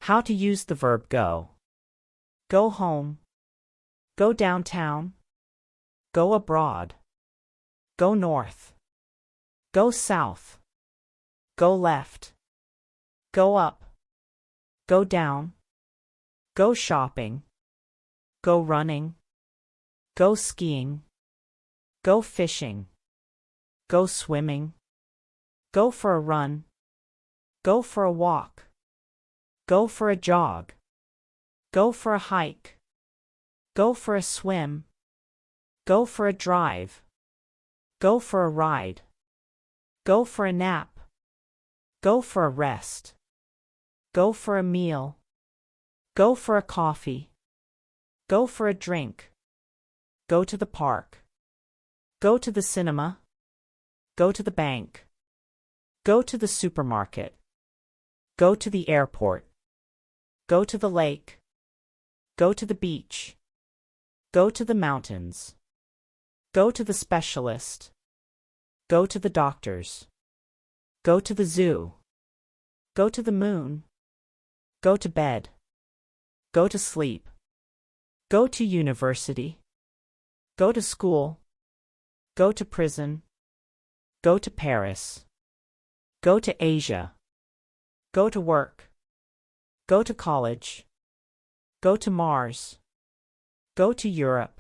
How to use the verb go. Go home. Go downtown. Go abroad. Go north. Go south. Go left. Go up. Go down. Go shopping. Go running. Go skiing. Go fishing. Go swimming. Go for a run. Go for a walk. Go for a jog. Go for a hike. Go for a swim. Go for a drive. Go for a ride. Go for a nap. Go for a rest. Go for a meal. Go for a coffee. Go for a drink. Go to the park. Go to the cinema. Go to the bank. Go to the supermarket. Go to the airport. Go to the lake. Go to the beach. Go to the mountains. Go to the specialist. Go to the doctors. Go to the zoo. Go to the moon. Go to bed. Go to sleep. Go to university. Go to school. Go to prison. Go to Paris. Go to Asia. Go to work. Go to college. Go to Mars. Go to Europe.